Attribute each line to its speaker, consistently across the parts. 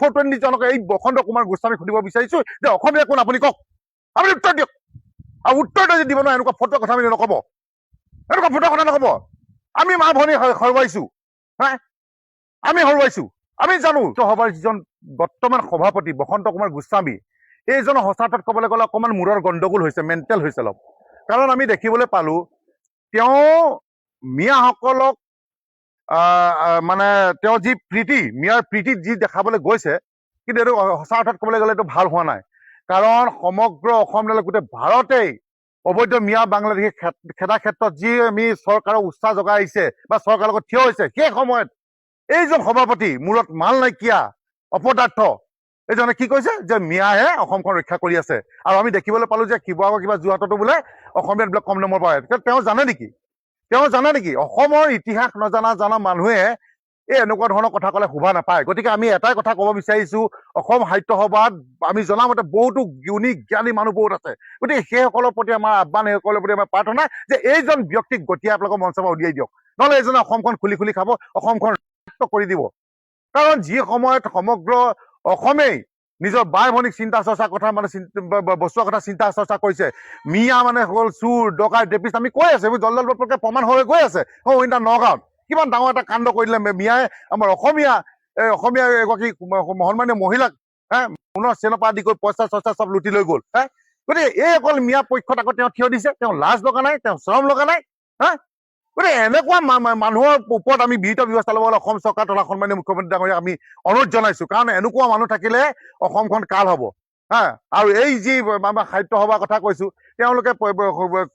Speaker 1: photo নিজনক এই বসন্ত কুমাৰ গোস্বামীক সুধিব বিচাৰিছো যে অসমীয়া কোন আপুনি কওক আপুনি উত্তৰ দিয়ক আৰু উত্তৰ যদি দিব নোৱাৰে এনেকুৱা ফটোৰ কথা আমি নকব এনেকুৱা ফটোৰ কথা নকব আমি মা ভনী হৰুৱাইছো হা আমি হৰুৱাইছো আমি জানো সভাৰ যিজন বৰ্তমান সভাপতি বসন্ত কুমাৰ গোস্বামী এইজনৰ সঁচাতত ক'বলৈ গ'লে অকণমান মূৰৰ গণ্ডগোল হৈছে মেণ্টেল হৈছে অলপ কাৰণ আমি দেখিবলৈ পালো তেওঁ মিয়াসকলক মানে তেওঁ যি প্ৰীতি মিয়াৰ প্ৰীতিত যি দেখাবলৈ গৈছে কিন্তু এইটো সঁচা অৰ্থত ক'বলৈ গ'লে এইটো ভাল হোৱা নাই কাৰণ সমগ্ৰ অসম গোটেই ভাৰতেই অবৈধ মিয়া বাংলাদেশী খেদা ক্ষেত্ৰত যি আমি চৰকাৰৰ উৎসাহ জগাই আহিছে বা চৰকাৰৰ লগত থিয় হৈছে সেই সময়ত এইজন সভাপতি মূৰত মাল নাইকিয়া অপদাৰ্থ এইজনে কি কৈছে যে মিয়াহে অসমখন ৰক্ষা কৰি আছে আৰু আমি দেখিবলৈ পালো যে শিৱসাগৰ কিবা যোৰহাটতো বোলে অসমীয়াত বোলে কম নম্বৰ পায় তেওঁ জানে নেকি অসমৰ ইতিহাস নজনা মানুহে এই এনেকুৱা ধৰণৰ কথা ক'লে শোভা নাপায় গতিকে আমি এটাই কথা ক'ব বিচাৰিছো অসম সাহিত্য সভাত আমি জনামতে বহুতো গুণী জ্ঞানী মানুহ বহুত আছে গতিকে সেইসকলৰ প্ৰতি আমাৰ আহ্বান সেইসকলৰ প্ৰতি আমাৰ প্ৰাৰ্থনা যে এইজন ব্যক্তিক গতিয়াই আপোনালোকৰ মঞ্চৰ পৰা উলিয়াই দিয়ক নহ'লে এইজনে অসমখন খুলি খাব অসমখন কৰি দিব কাৰণ যি সময়ত সমগ্ৰ অসমেই নিজৰ বাই ভনীক চিন্তা চৰ্চা কথা মানে বস্তুৰ কথা চিন্তা চৰ্চা কৰিছে মিয়া মানে হ'ল চুৰ ডকাইত ৰেপিষ্ট আমি কৈ আছে জল প্ৰমাণ হৈ গৈ আছে নগাঁৱত কিমান ডাঙৰ এটা কাণ্ড কৰি দিলে মিয়াই আমাৰ অসমীয়া এগৰাকী সন্মানীয় মহিলাক পুনৰ চেনৰ পৰা আদি কৰি পইচা চইচা চব লুটি লৈ গ'ল গতিকে এই অকল মিয়া পক্ষত আকৌ তেওঁ থিয় দিছে তেওঁ লাজ লগা নাই তেওঁ চৰম লগা নাই গতিকে এনেকুৱা মানুহৰ ওপৰত আমি বিহিত ব্যৱস্থা ল'ব অসম চৰকাৰ তথা সন্মানীয় মুখ্যমন্ত্ৰী ডাঙৰীয়াক আমি অনুৰোধ জনাইছো কাৰণ এনেকুৱা মানুহ থাকিলে অসমখন কাল হ'ব আৰু এই যি আমাৰ সাহিত্য সভাৰ কথা কৈছো তেওঁলোকে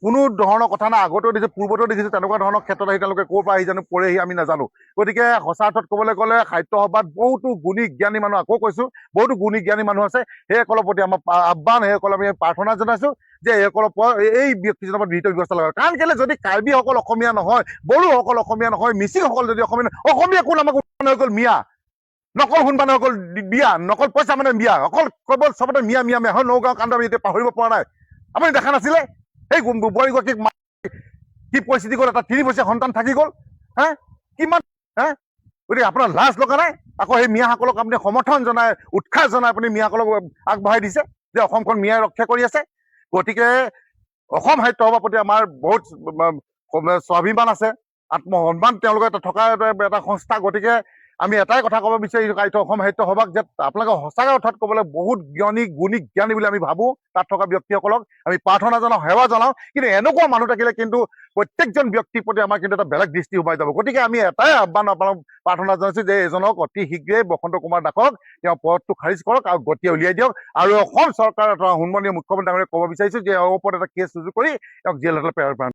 Speaker 1: কোনো ধৰণৰ কথা নাই আগতেও দেখিছো পূৰ্বতেও দেখিছো তেনেকুৱা ধৰণৰ ক্ষেত্ৰত আহি তেওঁলোকে ক'ৰ পৰা আহি জানো পৰেহি আমি নাজানো গতিকে সঁচা অৰ্থত ক'বলৈ গ'লে সাহিত্য সভাত বহুতো গুণী জ্ঞানী মানুহ আকৌ কৈছো বহুতো গুণী জ্ঞানী মানুহ আছে সেইসকলৰ প্ৰতি আমাৰ আহ্বান সেইসকল আমি প্ৰাৰ্থনা জনাইছো যে এইসকলৰ এই ব্যক্তিজনৰ ওপৰত বিহিত ব্যৱস্থা লগাব কাৰণ কেলে যদি কাৰ্বিসকল অসমীয়া নহয় বড়োসকল অসমীয়া নহয় মিচিংসকল যদি অসমীয়া কোন আমাক হৈ গ'ল মিয়া নকল সোণপানে অকল বিয়া নকল পইচা মানে বিয়া অকল কেৱল চবতে মিয়া হয় নগাঁও কাণ্ড আমি এতিয়া পাহৰিব পৰা নাই আপুনি দেখা নাছিলে সেই বোৱাৰীগৰাকীক কি পৰিস্থিতি গ'ল এটা 3 বছৰীয়া সন্তান থাকি গ'ল কিমান গতিকে আপোনাৰ লাজ লগা নাই আকৌ সেই মিয়াসকলক আপুনি সমৰ্থন জনাই উৎসাহ জনাই আপুনি মিয়াসকলক আগবঢ়াই দিছে যে অসমখন মিয়াই ৰক্ষা কৰি আছে গতিকে অসম সাহিত্য সভাৰ প্ৰতি আমাৰ বহুত স্বাভিমান আছে আত্মসন্মান তেওঁলোকে থকা এটা সংস্থা গতিকে আমি এটাই কথা ক'ব বিচাৰিছো অসম সাহিত্য সভাক যে আপোনালোকে সঁচাকৈ অৰ্থত ক'বলৈ বহুত গুণী জ্ঞানী বুলি আমি ভাবো তাত থকা ব্যক্তিসকলক আমি প্ৰাৰ্থনা জনাওঁ সেৱা জনাওঁ কিন্তু এনেকুৱা মানুহ থাকিলে কিন্তু প্ৰত্যেকজন ব্যক্তিৰ প্ৰতি আমাৰ কিন্তু এটা বেলেগ দৃষ্টি সোমাই যাব গতিকে আমি এটাই আহ্বান আপোনালোক প্ৰাৰ্থনা জনাইছো যে এজনক অতি শীঘ্ৰেই বসন্ত কুমাৰ দাসক তেওঁ পদটো খাৰিজ কৰক আৰু গতিয়ে উলিয়াই দিয়ক আৰু অসম চৰকাৰৰ সন্মানীয় মুখ্যমন্ত্ৰী ডাঙৰীয়াক ক'ব বিচাৰিছো যে ওপৰত এটা কেছ ৰুজু কৰি তেওঁক জেল প্ৰেৰণ